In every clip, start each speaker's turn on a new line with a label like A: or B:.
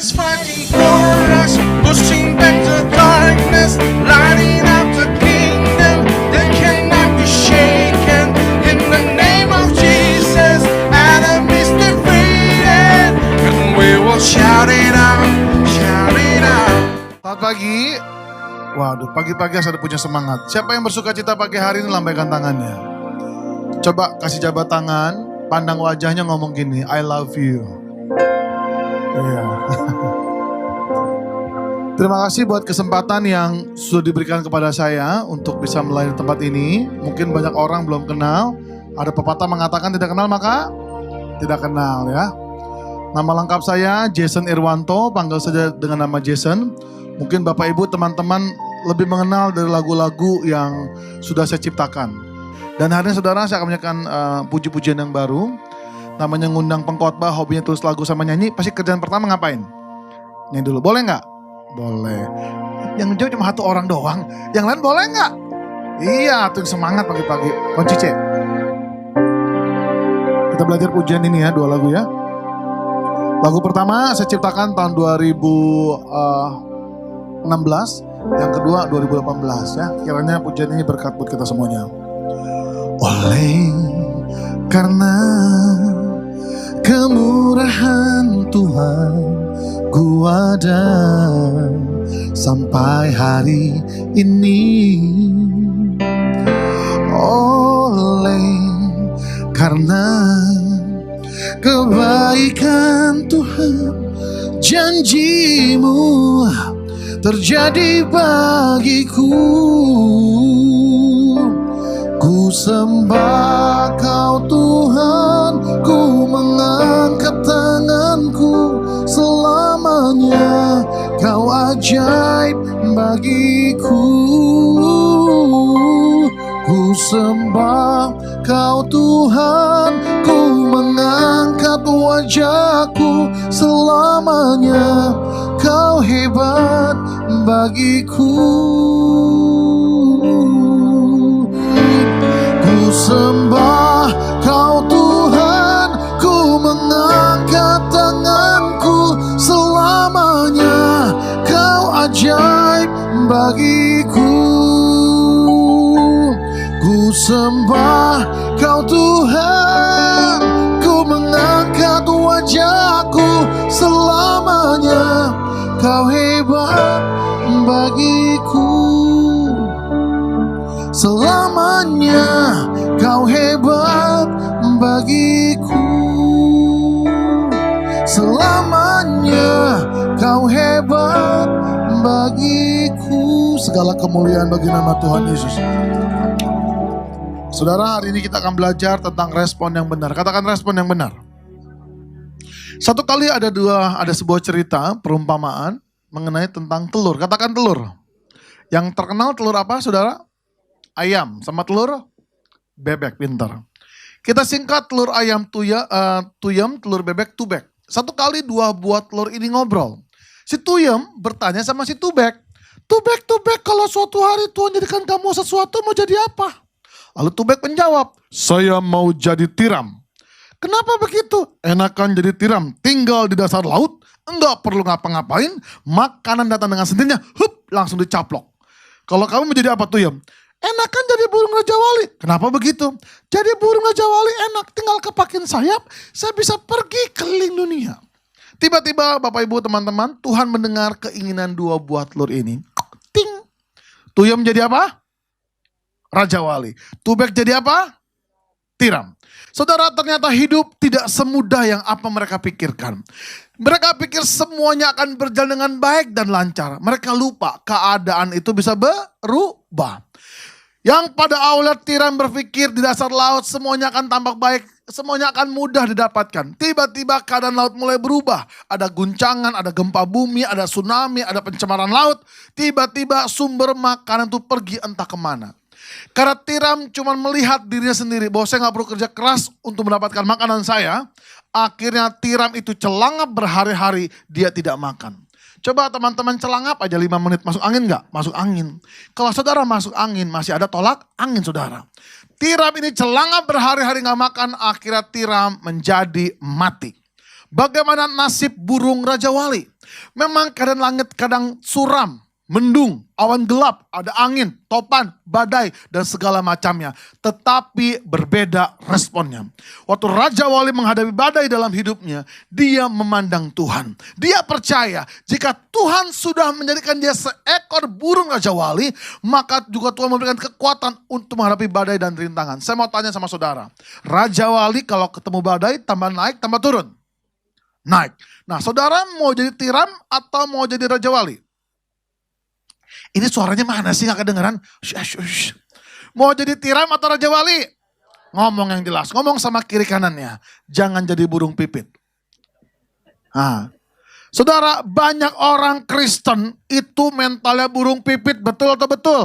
A: is fighting for us, pushing back the darkness, lighting up the kingdom that cannot be shaken. In the name of Jesus, enemies defeated, and we will shout it out, shout it out.
B: Selamat pagi. Waduh, pagi-pagi saya punya semangat. Siapa yang bersuka cita pagi hari ini lambaikan tangannya. Coba kasih jabat tangan, pandang wajahnya ngomong gini, I love you. Iya. Terima kasih buat kesempatan yang sudah diberikan kepada saya untuk bisa melayani tempat ini. Mungkin banyak orang belum kenal. Ada pepatah mengatakan tidak kenal maka tidak kenal ya. Nama lengkap saya Jason Irwanto, panggil saja dengan nama Jason. Mungkin Bapak Ibu teman-teman lebih mengenal dari lagu-lagu yang sudah saya ciptakan. Dan hari ini saudara saya akan menyanyikan puji-pujian yang baru. Namanya ngundang pengkhotbah, hobinya tulis lagu sama nyanyi. Pasti kerjaan pertama ngapain? Nyanyi dulu, boleh gak? Boleh. Yang menjawab cuma satu orang doang. Yang lain boleh gak? Iya, tuh semangat pagi-pagi. Kunci C. Kita belajar pujian ini ya, 2 lagu ya. Lagu pertama saya ciptakan tahun 2016, yang kedua 2018 ya. Kiranya pujian ini berkat buat kita semuanya. Oleh karena kemurahan Tuhan, ku ada sampai hari ini. Oleh karena kebaikan Tuhan, janjimu terjadi bagiku. Ku sembah Kau Tuhan, ku mengangkat tanganku selamanya. Kau ajaib bagiku. Ku sembah Kau Tuhan, ku mengangkat wajahku selamanya. Kau hebat bagiku. Ku sembah Kau Tuhan, ku mengangkat tanganku selamanya. Kau ajaib bagiku. Ku sembah Kau Tuhan, ku mengangkat wajahku selamanya. Kau hebat bagiku. Selamanya Kau hebat bagiku. Selamanya Kau hebat bagiku. Segala kemuliaan bagi nama Tuhan Yesus. Saudara, hari ini kita akan belajar tentang respon yang benar. Katakan respon yang benar. Satu kali ada sebuah cerita, perumpamaan mengenai tentang telur. Katakan telur. Yang terkenal telur apa saudara? Ayam sama telur bebek, pintar. Kita singkat telur ayam tuyem, telur bebek tubek. Satu kali 2 buah telur ini ngobrol. Si tuyem bertanya sama si tubek. Tubek, kalau suatu hari Tuhan jadikan kamu sesuatu, mau jadi apa? Lalu tubek menjawab, saya mau jadi tiram. Kenapa begitu? Enakan jadi tiram, tinggal di dasar laut, enggak perlu ngapa-ngapain, makanan datang dengan sendirinya, langsung dicaplok. Kalau kamu menjadi apa tuyem? Enakan jadi burung Raja Wali. Kenapa begitu? Jadi burung Raja Wali enak, tinggal kepakin sayap, saya bisa pergi keliling dunia. Tiba-tiba Bapak Ibu teman-teman, Tuhan mendengar keinginan 2 buah telur ini. Ting. Tuyem jadi apa? Raja Wali. Tubek jadi apa? Tiram. Saudara, ternyata hidup tidak semudah yang apa mereka pikirkan. Mereka pikir semuanya akan berjalan dengan baik dan lancar. Mereka lupa keadaan itu bisa berubah. Yang pada awalnya tiram berpikir di dasar laut semuanya akan tampak baik, semuanya akan mudah didapatkan. Tiba-tiba keadaan laut mulai berubah. Ada guncangan, ada gempa bumi, ada tsunami, ada pencemaran laut. Tiba-tiba sumber makanan itu pergi entah kemana. Karena tiram cuma melihat dirinya sendiri bahwa saya gak perlu kerja keras untuk mendapatkan makanan saya. Akhirnya tiram itu celangap berhari-hari dia tidak makan. Coba teman-teman celangap aja 5 menit, masuk angin gak? Masuk angin. Kalau saudara masuk angin masih ada tolak angin saudara. Tiram ini celangap berhari-hari gak makan, akhirnya tiram menjadi mati. Bagaimana nasib burung Raja Wali? Memang keadaan langit kadang suram, mendung, awan gelap, ada angin, topan, badai, dan segala macamnya. Tetapi berbeda responnya. Waktu Raja Wali menghadapi badai dalam hidupnya, dia memandang Tuhan. Dia percaya jika Tuhan sudah menjadikan dia seekor burung Raja Wali, maka juga Tuhan memberikan kekuatan untuk menghadapi badai dan rintangan. Saya mau tanya sama saudara, Raja Wali kalau ketemu badai tambah naik, tambah turun? Naik. Nah, saudara mau jadi tiram atau mau jadi Raja Wali? Ini suaranya mana sih, gak kedengeran? Shush. Mau jadi tiram atau Raja Wali? Ngomong yang jelas, ngomong sama kiri kanannya. Jangan jadi burung pipit. Nah, saudara, banyak orang Kristen itu mentalnya burung pipit, betul atau betul?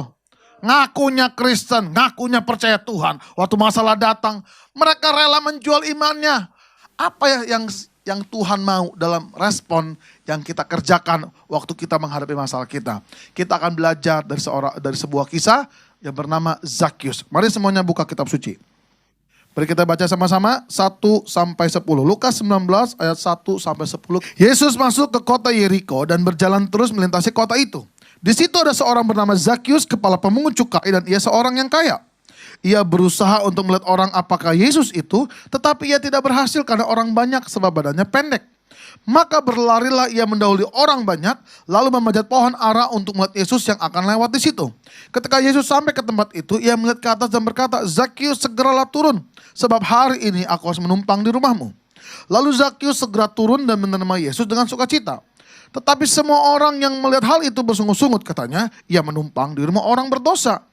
B: Ngakunya Kristen, ngakunya percaya Tuhan. Waktu masalah datang, mereka rela menjual imannya. Apa ya yang Tuhan mau dalam respon yang kita kerjakan waktu kita menghadapi masalah kita. Kita akan belajar dari sebuah kisah yang bernama Zakheus. Mari semuanya buka kitab suci. Mari kita baca sama-sama 1 sampai 10. Lukas 19 ayat 1 sampai 10. Yesus masuk ke kota Yeriko dan berjalan terus melintasi kota itu. Di situ ada seorang bernama Zakheus, kepala pemungut cukai, dan ia seorang yang kaya. Ia berusaha untuk melihat orang apakah Yesus itu, tetapi ia tidak berhasil karena orang banyak sebab badannya pendek. Maka berlarilah ia mendahului orang banyak, lalu memanjat pohon ara untuk melihat Yesus yang akan lewat di situ. Ketika Yesus sampai ke tempat itu, ia melihat ke atas dan berkata, Zakheus, segeralah turun, sebab hari ini aku harus menumpang di rumahmu. Lalu Zakheus segera turun dan menerima Yesus dengan sukacita. Tetapi semua orang yang melihat hal itu bersungut-sungut, katanya, ia menumpang di rumah orang berdosa.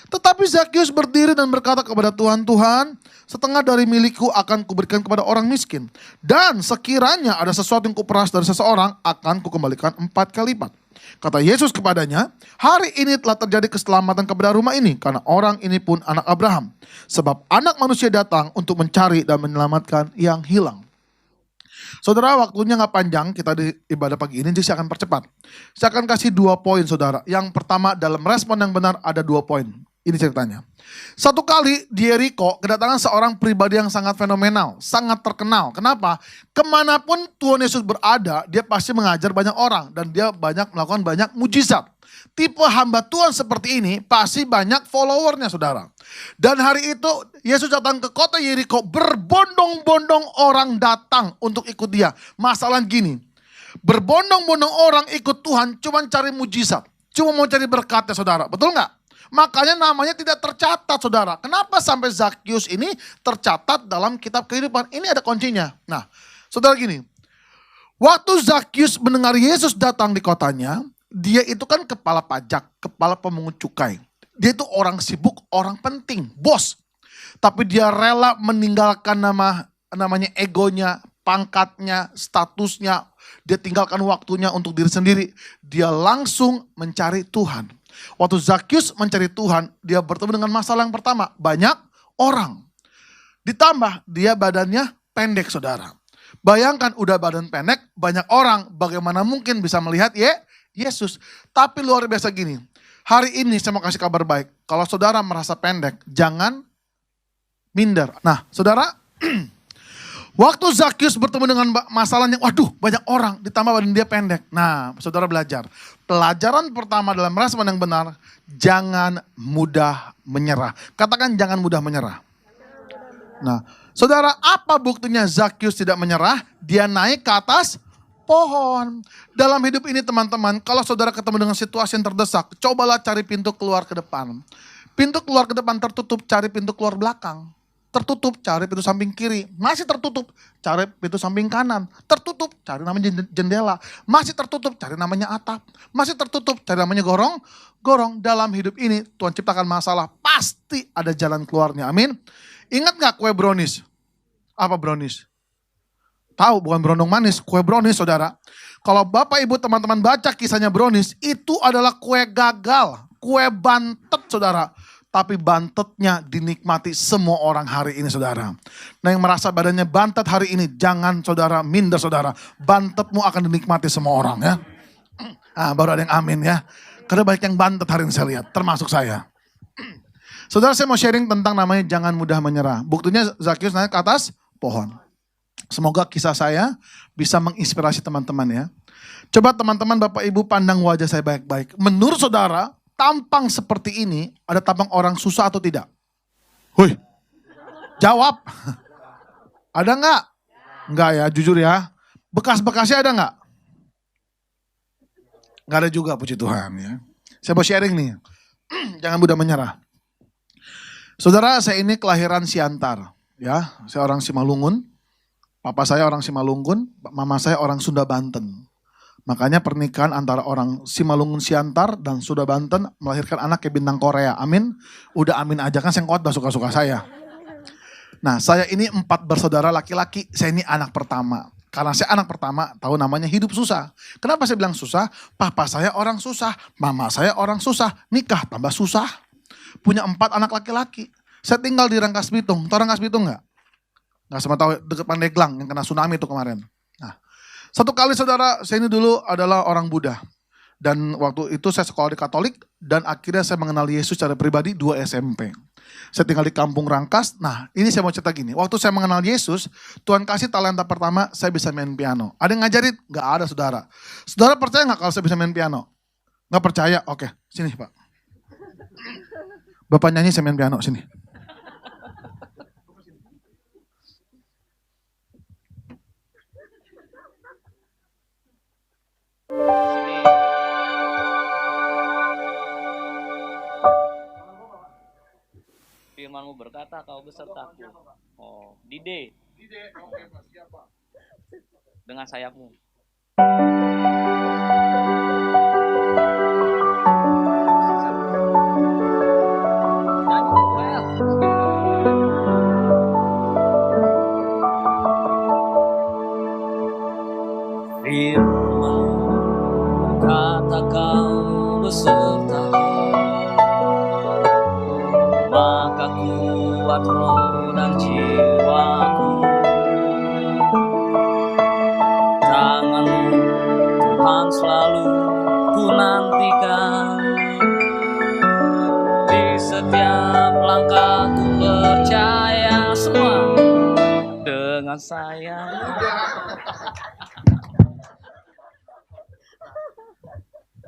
B: Tetapi Zakheus berdiri dan berkata kepada Tuhan, Tuhan, setengah dari milikku akan kuberikan kepada orang miskin. Dan sekiranya ada sesuatu yang kuperas dari seseorang, akan kukembalikan 4 kali lipat. Kata Yesus kepadanya, hari ini telah terjadi keselamatan kepada rumah ini, karena orang ini pun anak Abraham. Sebab anak manusia datang untuk mencari dan menyelamatkan yang hilang. Saudara, waktunya gak panjang kita di ibadah pagi ini, jadi saya akan percepat. Saya akan kasih 2 poin saudara. Yang pertama, dalam respon yang benar ada 2 poin. Ini ceritanya. Satu kali di Yeriko kedatangan seorang pribadi yang sangat fenomenal, sangat terkenal. Kenapa? Kemanapun Tuhan Yesus berada, dia pasti mengajar banyak orang. Dan dia melakukan banyak mujizat. Tipe hamba Tuhan seperti ini pasti banyak followernya saudara. Dan hari itu Yesus datang ke kota Yeriko, berbondong-bondong orang datang untuk ikut dia. Masalah gini, berbondong-bondong orang ikut Tuhan cuma cari mujizat. Cuma mau cari berkatnya saudara, betul nggak? Makanya namanya tidak tercatat saudara. Kenapa sampai Zakheus ini tercatat dalam kitab kehidupan? Ini ada kuncinya. Nah saudara gini, waktu Zakheus mendengar Yesus datang di kotanya, dia itu kan kepala pajak, kepala pemungut cukai. Dia itu orang sibuk, orang penting, bos. Tapi dia rela meninggalkan namanya egonya, pangkatnya, statusnya. Dia tinggalkan waktunya untuk diri sendiri. Dia langsung mencari Tuhan. Waktu Zakheus mencari Tuhan, dia bertemu dengan masalah yang pertama. Banyak orang. Ditambah dia badannya pendek saudara. Bayangkan udah badan pendek, banyak orang. Bagaimana mungkin bisa melihat Yesus. Tapi luar biasa gini. Hari ini saya mau kasih kabar baik. Kalau saudara merasa pendek, jangan minder. Nah saudara, waktu Zakheus bertemu dengan masalahnya, waduh banyak orang, ditambah badan dia pendek. Nah saudara belajar. Pelajaran pertama dalam respon yang benar, jangan mudah menyerah. Katakan jangan mudah menyerah. Nah saudara, apa buktinya Zakheus tidak menyerah? Dia naik ke atas pohon. Dalam hidup ini teman-teman, kalau saudara ketemu dengan situasi yang terdesak, cobalah cari pintu keluar ke depan. Pintu keluar ke depan tertutup, cari pintu keluar belakang. Tertutup, cari pintu samping kiri. Masih tertutup, cari pintu samping kanan. Tertutup, cari namanya jendela. Masih tertutup, cari namanya atap. Masih tertutup, cari namanya gorong. Dalam hidup ini Tuhan ciptakan masalah, pasti ada jalan keluarnya. Amin. Ingat gak kue brownies? Apa brownies? Tahu, bukan berondong manis, kue brownies saudara. Kalau Bapak Ibu teman-teman baca kisahnya brownies, itu adalah kue gagal, kue bantet saudara. Tapi bantetnya dinikmati semua orang hari ini saudara. Nah yang merasa badannya bantet hari ini, jangan saudara minder saudara. Bantetmu akan dinikmati semua orang ya. Nah, baru ada yang amin ya. Karena banyak yang bantet hari ini saya lihat, termasuk saya. Saudara, saya mau sharing tentang namanya jangan mudah menyerah. Buktinya Zakheus naik ke atas pohon. Semoga kisah saya bisa menginspirasi teman-teman ya. Coba teman-teman Bapak Ibu pandang wajah saya baik-baik. Menurut saudara, tampang seperti ini ada tampang orang susah atau tidak? Hui, jawab. Ada nggak? Nggak ya, jujur ya. Bekas-bekasnya ada nggak? Nggak ada juga, puji Tuhan ya. Saya mau sharing nih, jangan mudah menyerah. Saudara, saya ini kelahiran Siantar, ya. Saya orang Simalungun, papa saya orang Simalungun, mama saya orang Sunda Banten. Makanya pernikahan antara orang Simalungun Siantar dan Sunda Banten melahirkan anak kayak bintang Korea. Amin. Udah amin aja kan, saya khotbah suka-suka saya. Nah, saya ini 4 bersaudara laki-laki, saya ini anak pertama. Karena saya anak pertama, tahu namanya hidup susah. Kenapa saya bilang susah? Papa saya orang susah, mama saya orang susah, nikah tambah susah. Punya 4 anak laki-laki. Saya tinggal di Rangkas Bitung. Tahu Rangkas Bitung nggak? Nggak sama tahu, dekat Pandeglang yang kena tsunami itu kemarin. Nah, satu kali saudara, saya ini dulu adalah orang Buddha. Dan waktu itu saya sekolah di Katolik dan akhirnya saya mengenal Yesus secara pribadi 2 SMP. Saya tinggal di kampung Rangkas. Nah, ini saya mau cerita gini. Waktu saya mengenal Yesus, Tuhan kasih talenta pertama, saya bisa main piano. Ada yang ngajarin? Nggak ada saudara. Saudara percaya nggak kalau saya bisa main piano? Nggak percaya? Oke, sini Pak. Bapak nyanyi, saya main piano, sini.
C: Firman-Mu berkata, kau besertaku. Oh, Dide.
B: Oke, Pak, siapa?
C: Dengan sayapmu. Nyanyi, Noel. Firman-Mu berkata, kau besertaku. Maka kuat roh dan jiwaku. Tangan-Mu Tuhan selalu ku nantikan. Di setiap langkah ku percaya semua dengan sayang.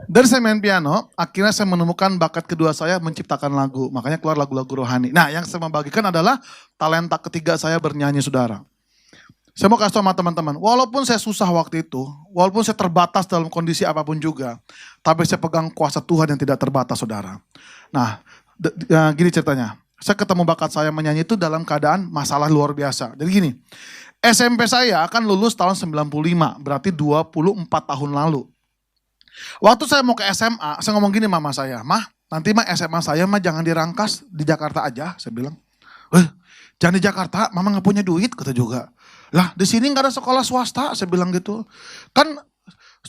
B: Dari saya main piano, akhirnya saya menemukan bakat kedua saya menciptakan lagu. Makanya keluar lagu-lagu rohani. Nah, yang saya membagikan adalah talenta ketiga saya bernyanyi, saudara. Saya mau kasih tahu sama teman-teman, walaupun saya susah waktu itu, walaupun saya terbatas dalam kondisi apapun juga, tapi saya pegang kuasa Tuhan yang tidak terbatas, saudara. Nah, gini ceritanya. Saya ketemu bakat saya menyanyi itu dalam keadaan masalah luar biasa. Jadi gini, SMP saya akan lulus tahun 95, berarti 24 tahun lalu. Waktu saya mau ke SMA, saya ngomong gini mama saya, mah nanti mah SMA saya mah jangan di Rangkas, di Jakarta aja, saya bilang. Jangan di Jakarta, mama gak punya duit, kata juga. Lah di sini gak ada sekolah swasta, saya bilang gitu. Kan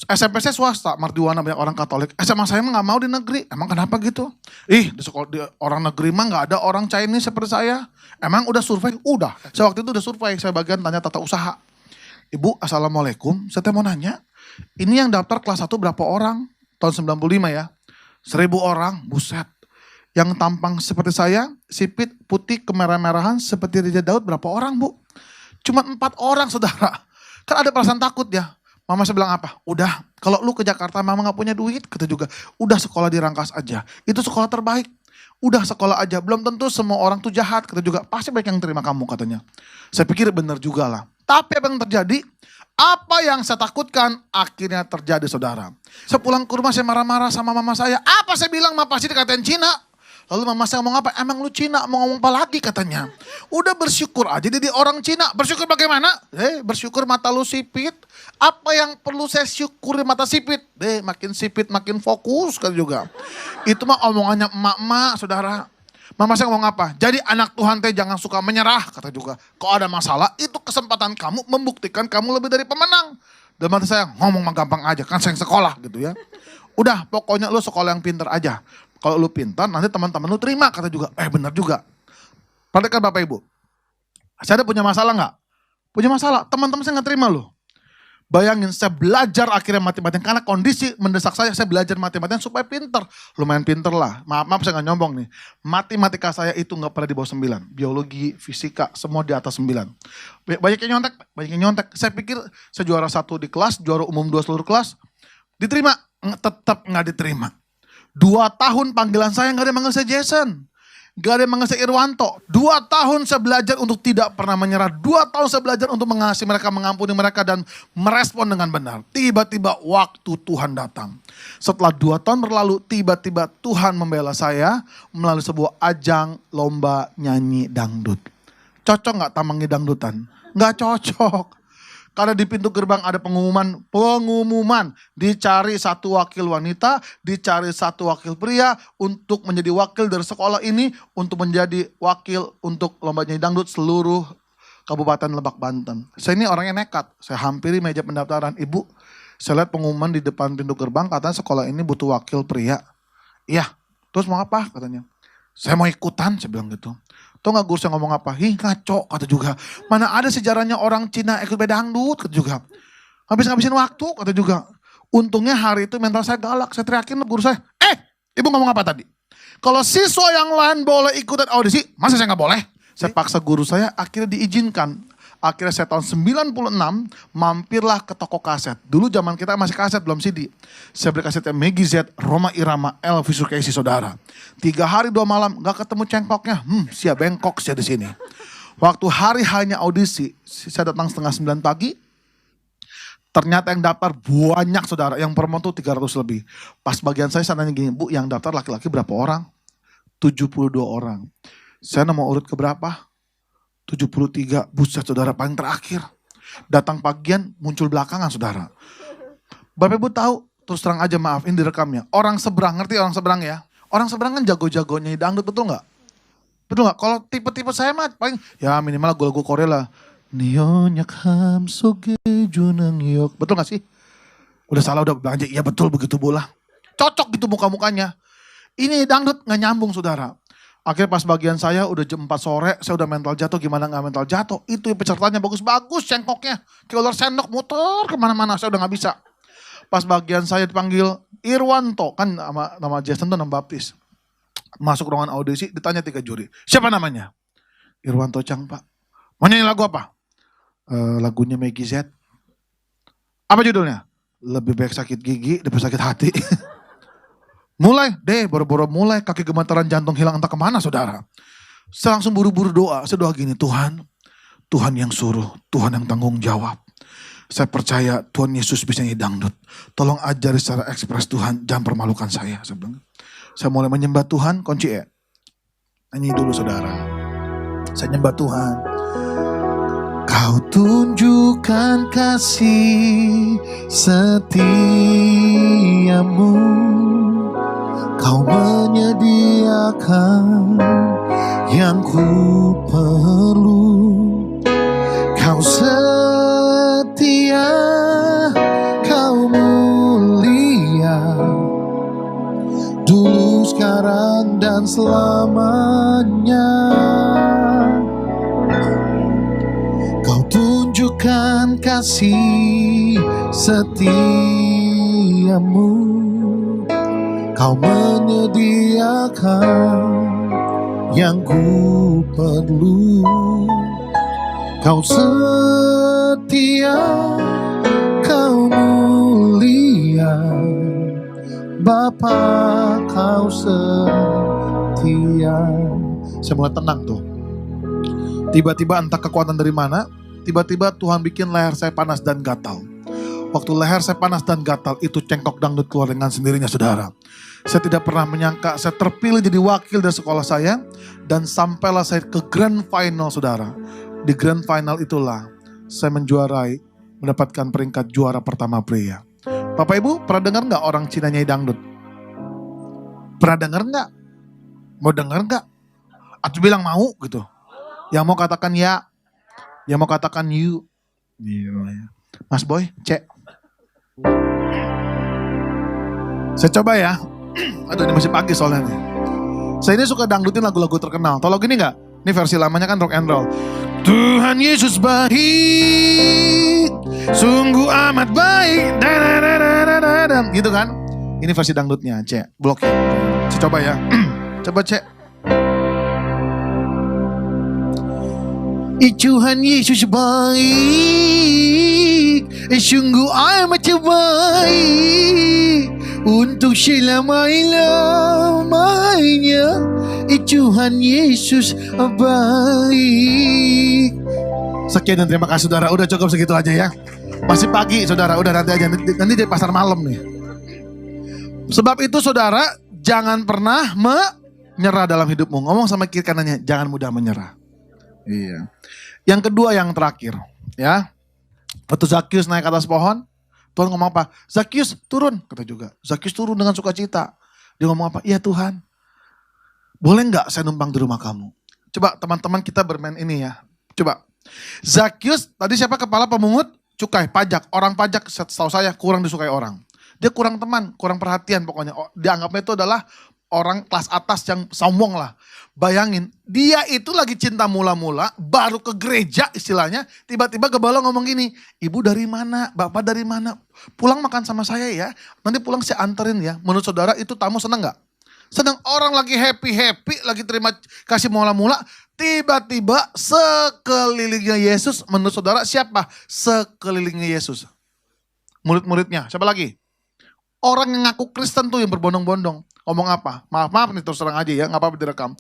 B: SMP saya swasta, Mardiwana banyak orang Katolik. SMA saya mah gak mau di negeri, emang kenapa gitu? Di sekolah di orang negeri mah gak ada orang Chinese seperti saya. Emang udah survei? Udah, saya waktu itu udah survei, saya bagian tanya tata usaha. Ibu, assalamualaikum, saya mau nanya. Ini yang daftar kelas 1 berapa orang? Tahun 95 ya. 1000 orang, buset. Yang tampang seperti saya, sipit, putih, kemerah-merahan, seperti Raja Daud berapa orang Bu? Cuma 4 orang saudara. Kan ada perasaan takut ya. Mama saya bilang apa? Udah, kalau lu ke Jakarta mama gak punya duit, kata juga. Udah sekolah di Rangkas aja, itu sekolah terbaik. Udah sekolah aja, belum tentu semua orang tuh jahat, kata juga. Pasti banyak yang terima kamu katanya. Saya pikir benar juga lah. Tapi apa yang terjadi? Apa yang saya takutkan akhirnya terjadi saudara. Saya pulang ke rumah saya marah-marah sama mama saya. Apa saya bilang mama pasti dikatain Cina. Lalu mama saya ngomong apa? Emang lu Cina mau ngomong apa lagi katanya. Udah bersyukur aja jadi orang Cina. Bersyukur bagaimana? Bersyukur mata lu sipit. Apa yang perlu saya syukuri mata sipit? Makin sipit makin fokus kan juga. Itu mah omongannya emak-emak saudara. Mama saya ngomong apa? Jadi anak Tuhan teh jangan suka menyerah, kata juga. Kalau ada masalah, itu kesempatan kamu membuktikan kamu lebih dari pemenang. Dan mata saya ngomong mah gampang aja, kan saya yang sekolah gitu ya. Udah, pokoknya lu sekolah yang pintar aja. Kalau lu pintar, nanti teman-teman lu terima, kata juga. Benar juga. Perhatikan Bapak Ibu. Saya ada punya masalah nggak? Punya masalah, teman-teman saya nggak terima lu. Bayangin, saya belajar akhirnya mati-matian. Karena kondisi mendesak saya belajar mati-matian supaya pinter. Lumayan pinter lah. Maaf saya gak nyombong nih. Matematika saya itu gak pernah di bawah 9. Biologi, fisika, semua di atas 9. Banyak yang nyontek. Saya pikir saya juara 1 di kelas, juara umum 2 seluruh kelas. Diterima, tetap gak diterima. 2 tahun panggilan saya gak ada yang manggil saya Jason. Gak ada yang manggil saya Irwanto. 2 tahun saya belajar untuk tidak pernah menyerah. 2 tahun saya belajar untuk mengasihi mereka, mengampuni mereka, dan merespon dengan benar. Tiba-tiba waktu Tuhan datang. Setelah 2 tahun berlalu, tiba-tiba Tuhan membela saya melalui sebuah ajang lomba nyanyi dangdut. Cocok gak tamangi dangdutan? Gak cocok. Karena di pintu gerbang ada pengumuman, dicari 1 wakil wanita, dicari 1 wakil pria untuk menjadi wakil dari sekolah ini, untuk menjadi wakil untuk lomba nyanyi dangdut seluruh Kabupaten Lebak Banten. Saya ini orangnya nekat, saya hampiri meja pendaftaran. Ibu, saya lihat pengumuman di depan pintu gerbang, katanya sekolah ini butuh wakil pria. Iya, terus mau apa katanya? Saya mau ikutan, saya bilang gitu. Tahu gak guru saya ngomong apa? Ngaco, kata juga. Mana ada sejarahnya orang Cina ikut bedangdut, kata juga. Ngabisin waktu, kata juga. Untungnya hari itu mental saya galak. Saya teriakin guru saya, ibu ngomong apa tadi? Kalau siswa yang lain boleh ikutan audisi, masa saya gak boleh? Saya paksa guru saya, akhirnya diizinkan. Akhirnya saya tahun 96 mampirlah ke toko kaset. Dulu zaman kita masih kaset, belum CD. Saya beli kasetnya Maggie Z, Roma Irama, Elvis Sukaisi, saudara. 3 hari 2 malam gak ketemu cengkoknya. Siap bengkok saya di sini. Waktu hari hanya audisi, saya datang setengah 9 pagi. Ternyata yang daftar banyak saudara, yang perempuan tuh 300 lebih. Pas bagian saya nanya gini, Bu, yang daftar laki-laki berapa orang? 72 orang. Saya nomor urut ke berapa? 73, buset saudara, paling terakhir. Datang pagian, muncul belakangan saudara. Bapak Ibu tahu, terus terang aja maaf, ini direkamnya. Orang seberang, ngerti orang seberang ya? Orang seberang kan jago-jagonya dangdut, betul gak? Betul gak? Kalau tipe-tipe saya mah paling, ya minimal lagu-lagu Korea lah. Nionyak ham soge junang yok. Betul gak sih? Udah salah, udah belanja. Iya betul, begitu bola. Cocok gitu muka-mukanya. Ini dangdut gak nyambung saudara. Akhirnya pas bagian saya udah jam 4 sore, saya udah mental jatuh, gimana gak mental jatuh. Itu pesertanya bagus-bagus cengkoknya. Kayak ular sendok muter kemana-mana, saya udah gak bisa. Pas bagian saya dipanggil Irwanto, kan nama Jason tuh nama baptis. Masuk ruangan audisi, ditanya 3 juri. Siapa namanya? Irwanto Chang, Pak. Mau nyanyi lagu apa? Lagunya Maggie Z. Apa judulnya? Lebih baik sakit gigi daripada sakit hati. Mulai deh, boro-boro mulai, kaki gemetaran, jantung hilang entah kemana saudara. Saya langsung buru-buru doa, saya doa gini, Tuhan yang suruh, Tuhan yang tanggung jawab. Saya percaya Tuhan Yesus bisa nyanyi dangdut. Tolong ajari secara ekspres Tuhan, jangan permalukan saya. Saya mulai menyembah Tuhan, kunci nyanyi dulu saudara. Saya nyembah Tuhan. Kau tunjukkan kasih setiamu. Kau menyediakan yang ku perlu. Kau setia, kau mulia. Dulu, sekarang, dan selamanya. Kau tunjukkan kasih setiamu. Kau menyediakan yang ku perlu. Kau setia, kau mulia. Bapa, kau setia. Saya mulai tenang tuh. Tiba-tiba entah kekuatan dari mana, tiba-tiba Tuhan bikin leher saya panas dan gatal. Waktu leher saya panas dan gatal, itu cengkok dangdut keluar dengan sendirinya saudara. Saya tidak pernah menyangka saya terpilih jadi wakil dari sekolah saya. Dan sampailah saya ke grand final saudara. Di grand final itulah saya menjuarai, mendapatkan peringkat juara pertama pria. Bapak Ibu pernah dengar gak orang Cina nyanyi dangdut? Pernah dengar gak? Mau dengar gak? Atau bilang mau gitu. Yang mau katakan ya. Yang mau katakan you. Mas Boy, cek. Saya coba ya. Aduh ini masih pagi soalnya nih. Saya ini suka dangdutin lagu-lagu terkenal. Tau lagu ini gak? Ini versi lamanya kan rock and roll. Tuhan Yesus baik, Sungguh amat baik. Gitu kan? Ini versi dangdutnya, Cek. Blokir. Saya coba ya. Coba, Cek. Tuhan Yesus baik, sungguh amat baik, untuk selama-lamanya. Tuhan Yesus baik. Sekian dan terima kasih saudara. Udah cukup segitu aja ya. Masih pagi saudara, udah nanti aja. Nanti jadi pasar malam nih. Sebab itu saudara, jangan pernah menyerah dalam hidupmu. Ngomong sama kiri kanannya, jangan mudah menyerah. Iya. Yang kedua, yang terakhir, ya. Waktu Zakius naik ke atas pohon, Tuhan ngomong apa? Zakius turun, kata juga. Zakius turun dengan sukacita. Dia ngomong apa? Iya Tuhan, boleh nggak saya numpang di rumah kamu? Coba teman-teman kita bermain ini ya. Coba. Zakius tadi siapa? Kepala pemungut cukai, pajak. Orang pajak setahu saya kurang disukai orang. Dia kurang teman, kurang perhatian pokoknya. Dianggapnya itu adalah orang kelas atas yang sombong lah. Bayangin, dia itu lagi cinta mula-mula, baru ke gereja istilahnya, tiba-tiba gembala ngomong gini, ibu dari mana, bapak dari mana, pulang makan sama saya ya, nanti pulang saya anterin ya. Menurut saudara itu tamu senang gak? Senang. Orang lagi happy-happy, lagi terima kasih mula-mula, tiba-tiba sekelilingnya Yesus, menurut saudara siapa sekelilingnya Yesus? Murid-muridnya, siapa lagi? Orang yang ngaku Kristen tuh yang berbondong-bondong. Ngomong apa? Maaf nih terus terang aja ya, gak apa-apa direkam.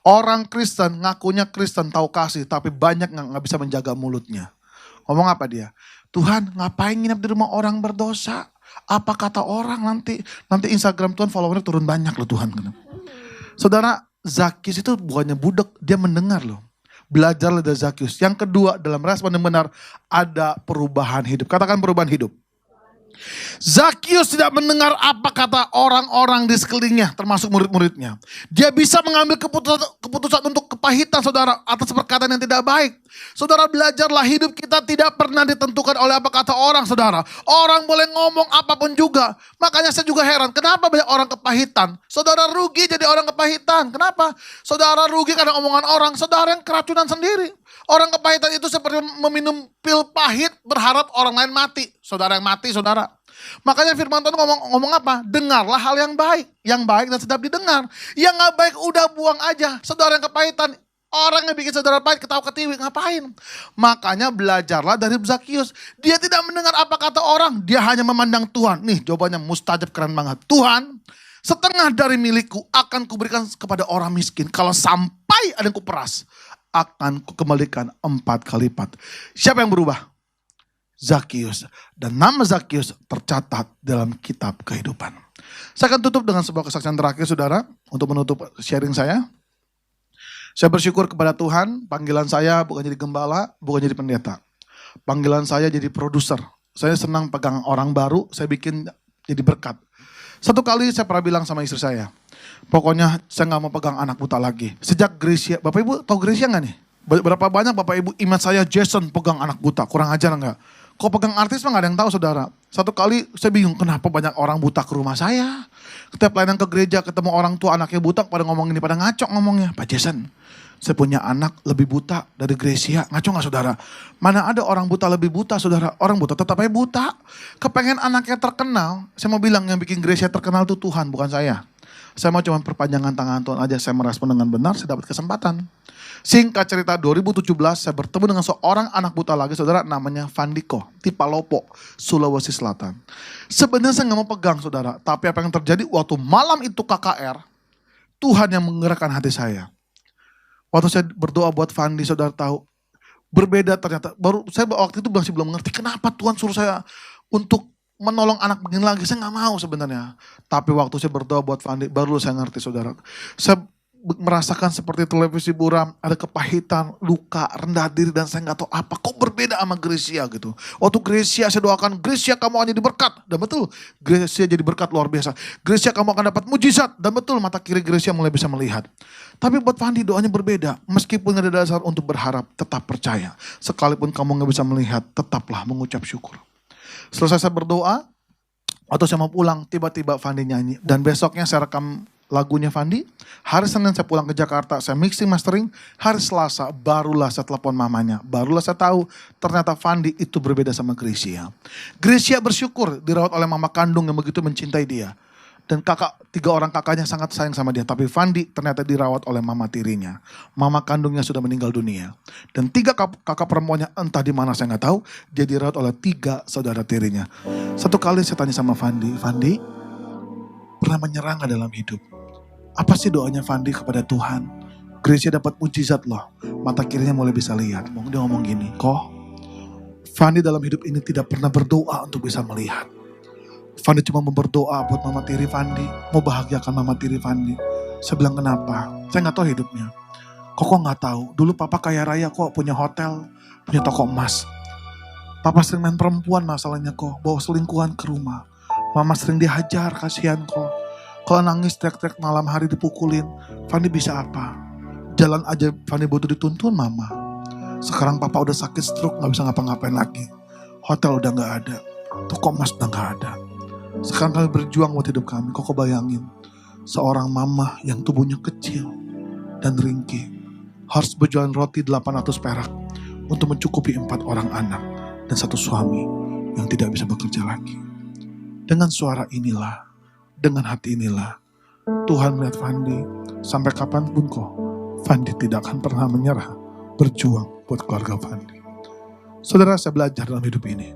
B: Orang Kristen, ngakunya Kristen, tahu kasih, tapi banyak gak bisa menjaga mulutnya. Ngomong apa dia? Tuhan ngapain nginep di rumah orang berdosa? Apa kata orang nanti Instagram Tuhan followernya turun banyak loh Tuhan. Saudara, Zakius itu bukannya budak, dia mendengar loh. Belajarlah dari Zakius. Yang kedua, dalam respon yang benar, ada perubahan hidup. Katakan perubahan hidup. Zakius tidak mendengar apa kata orang-orang di sekelilingnya, termasuk murid-muridnya. Dia bisa mengambil keputusan untuk kepahitan saudara atas perkataan yang tidak baik. Saudara, belajarlah, hidup kita tidak pernah ditentukan oleh apa kata orang saudara. Orang boleh ngomong apapun juga. Makanya saya juga heran, kenapa banyak orang kepahitan? Saudara rugi jadi orang kepahitan. Kenapa? Saudara rugi karena omongan orang, saudara yang keracunan sendiri. Orang kepahitan itu seperti meminum pil pahit berharap orang lain mati. Saudara yang mati, saudara. Makanya firman Tuhan ngomong apa? Dengarlah hal yang baik dan sedap didengar. Yang gak baik udah buang aja. Saudara yang kepahitan, orang yang bikin saudara pahit ketawa ketiwi, ngapain? Makanya belajarlah dari Zakius. Dia tidak mendengar apa kata orang, dia hanya memandang Tuhan. Nih jawabannya mustajab, keren banget. Tuhan, setengah dari milikku akan kuberikan kepada orang miskin. Kalau sampai ada yang kuperas, akan kukembalikan 4 kali lipat. Siapa yang berubah? Zakius. Dan nama Zakius tercatat dalam kitab kehidupan. Saya akan tutup dengan sebuah kesaksian terakhir saudara. Untuk menutup sharing saya. Saya bersyukur kepada Tuhan. Panggilan saya bukan jadi gembala, bukan jadi pendeta. Panggilan saya jadi produser. Saya senang pegang orang baru, saya bikin jadi berkat. Satu kali saya pernah bilang sama istri saya, pokoknya saya gak mau pegang anak buta lagi. Sejak Gracia, Bapak Ibu tahu Gracia gak nih? Berapa banyak Bapak Ibu ingat saya Jason pegang anak buta, kurang ajar gak? Kok pegang artis mah gak ada yang tahu saudara. Satu kali saya bingung kenapa banyak orang buta ke rumah saya. Setiap pelayanan ke gereja ketemu orang tua anaknya buta pada ngomong ini, pada ngaco ngomongnya. Pak Jason, saya punya anak lebih buta dari Gracia. Ngaco gak saudara? Mana ada orang buta lebih buta saudara? Orang buta tetap aja buta. Kepengen anaknya terkenal. Saya mau bilang yang bikin Gracia terkenal itu Tuhan, bukan saya. Saya mau cuma perpanjangan tangan Tuhan aja. Saya merespon dengan benar, saya dapat kesempatan. Singkat cerita 2017 saya bertemu dengan seorang anak buta lagi saudara, namanya Vandiko, Tipalopo, Sulawesi Selatan. Sebenarnya saya gak mau pegang saudara, tapi apa yang terjadi waktu malam itu KKR, Tuhan yang menggerakkan hati saya. Waktu saya berdoa buat Fandi, saudara tahu, berbeda ternyata. Baru saya waktu itu masih belum mengerti kenapa Tuhan suruh saya untuk menolong anak begini lagi. Saya gak mau sebenarnya. Tapi waktu saya berdoa buat Fandi, baru saya ngerti saudara. Saya merasakan seperti televisi buram, ada kepahitan, luka, rendah diri, dan saya gak tahu apa. Kok berbeda sama Gracia gitu. Waktu Gracia saya doakan, Gracia kamu akan jadi berkat. Dan betul, Gracia jadi berkat luar biasa. Gracia kamu akan dapat mujizat. Dan betul, mata kiri Gracia mulai bisa melihat. Tapi buat Fandi doanya berbeda. Meskipun ada dasar untuk berharap, tetap percaya. Sekalipun kamu gak bisa melihat, tetaplah mengucap syukur. Selesai saya berdoa, waktu saya mau pulang, tiba-tiba Fandi nyanyi. Dan besoknya saya rekam lagunya Fandi. Hari Senin saya pulang ke Jakarta, saya mixing mastering. Hari Selasa barulah saya telepon mamanya. Barulah saya tahu ternyata Fandi itu berbeda sama Gracia. Gracia bersyukur dirawat oleh mama kandung yang begitu mencintai dia. Dan 3 orang kakaknya sangat sayang sama dia. Tapi Fandi ternyata dirawat oleh mama tirinya. Mama kandungnya sudah meninggal dunia. Dan 3 kakak perempuannya entah di mana saya nggak tahu. Dia dirawat oleh 3 saudara tirinya. Satu kali saya tanya sama Fandi, Fandi pernah menyerah gak dalam hidup? Apa sih doanya Fandi kepada Tuhan? Gracia dapat mujizat loh. Mata kirinya mulai bisa lihat. Dia ngomong gini, kok Fandi dalam hidup ini tidak pernah berdoa untuk bisa melihat. Fandi cuma berdoa buat mama tiri Fandi, mau bahagiakan mama tiri Fandi. Saya bilang kenapa? Saya nggak tahu hidupnya. Kok nggak tahu? Dulu papa kaya raya kok, punya hotel, punya toko emas. Papa sering main perempuan masalahnya kok, bawa selingkuhan ke rumah. Mama sering dihajar, kasihan kok. Kalau nangis teriak-teriak malam hari dipukulin, Fandi bisa apa? Jalan aja Fandi butuh dituntun mama. Sekarang papa udah sakit stroke, nggak bisa ngapa-ngapain lagi. Hotel udah nggak ada, toko emas udah nggak ada. Sekarang kami berjuang buat hidup kami. Kok bayangin seorang mama yang tubuhnya kecil dan ringkih harus berjualan roti 800 perak untuk mencukupi 4 orang anak dan 1 suami yang tidak bisa bekerja lagi. Dengan suara inilah, dengan hati inilah Tuhan melihat Fandi. Sampai kapanpun kok Fandi tidak akan pernah menyerah berjuang buat keluarga Fandi. Saudara, saya belajar dalam hidup ini.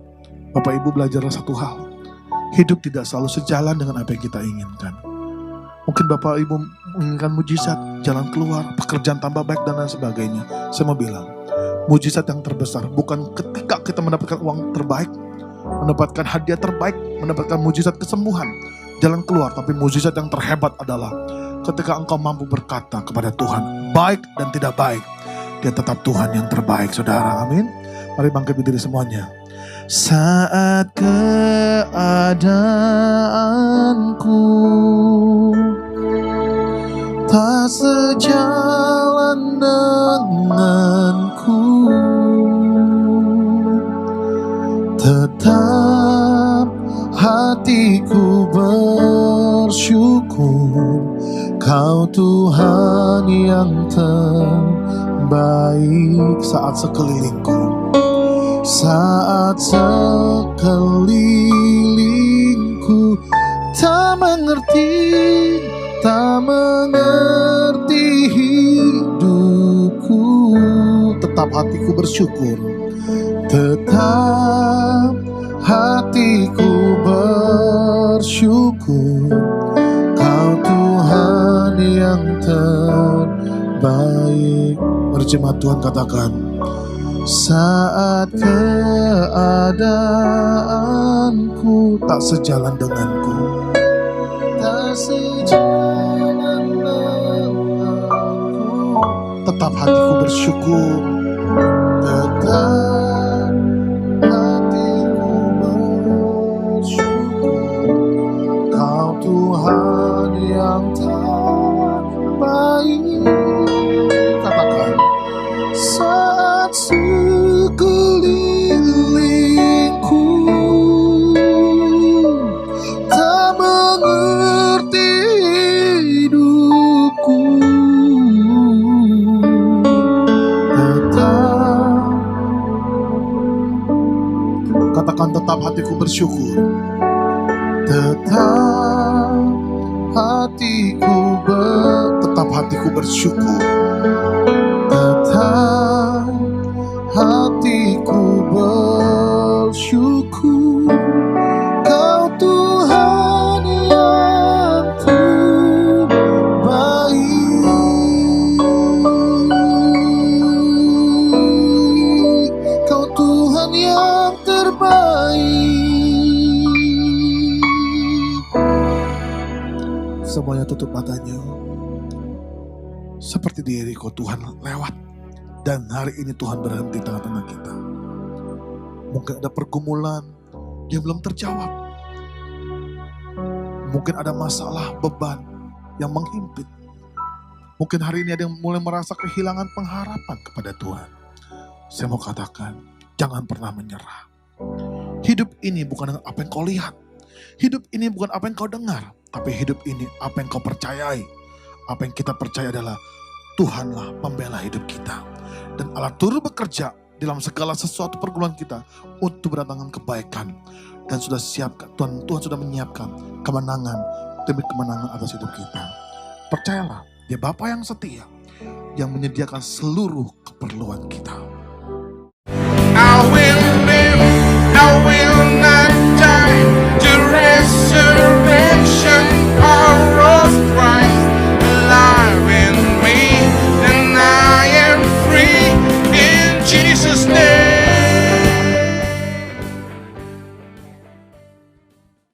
B: Bapak Ibu belajarlah satu hal. Hidup tidak selalu sejalan dengan apa yang kita inginkan. Mungkin Bapak Ibu menginginkan mujizat, jalan keluar, pekerjaan tambah baik dan lain sebagainya. Saya mau bilang, mujizat yang terbesar bukan ketika kita mendapatkan uang terbaik, mendapatkan hadiah terbaik, mendapatkan mujizat kesembuhan, jalan keluar. Tapi mujizat yang terhebat adalah ketika engkau mampu berkata kepada Tuhan, baik dan tidak baik, Dia tetap Tuhan yang terbaik. Saudara, amin. Mari bangkit berdiri semuanya. Saat keadaanku tak sejalan denganku, tetap hatiku bersyukur, Kau Tuhan yang terbaik. Saat sekelilingku, saat sekelilingku tak mengerti hidupku, tetap hatiku bersyukur, tetap hatiku bersyukur, Kau Tuhan yang terbaik. Berjemaat Tuhan katakan, saat keadaanku tak sejalan denganku, tak sejalan denganku, tetap hatiku bersyukur, tetap hatiku bersyukur, Kau Tuhan yang terbaik. Katakan, saat sekelilingku tak mengerti hidupku, tetap, katakan, tetap hatiku bersyukur, tetap hatiku bersyukur, tetap hatiku bersyukur, Kau Tuhan yang terbaik, Kau Tuhan yang terbaik. Semuanya tutup matanya. Seperti di Yeriko Tuhan lewat. Dan hari ini Tuhan berhenti tengah-tengah kita. Mungkin ada pergumulan yang belum terjawab. Mungkin ada masalah, beban yang menghimpit. Mungkin hari ini ada yang mulai merasa kehilangan pengharapan kepada Tuhan. Saya mau katakan, jangan pernah menyerah. Hidup ini bukan dengan apa yang kau lihat. Hidup ini bukan apa yang kau dengar, tapi hidup ini apa yang kau percayai. Apa yang kita percaya adalah Tuhanlah pembela hidup kita. Dan Allah turut bekerja dalam segala sesuatu pergumulan kita untuk berdatangan kebaikan. Dan sudah siapkan, Tuhan sudah menyiapkan kemenangan demi kemenangan atas hidup kita. Percayalah, Dia Bapa yang setia, yang menyediakan seluruh keperluan kita.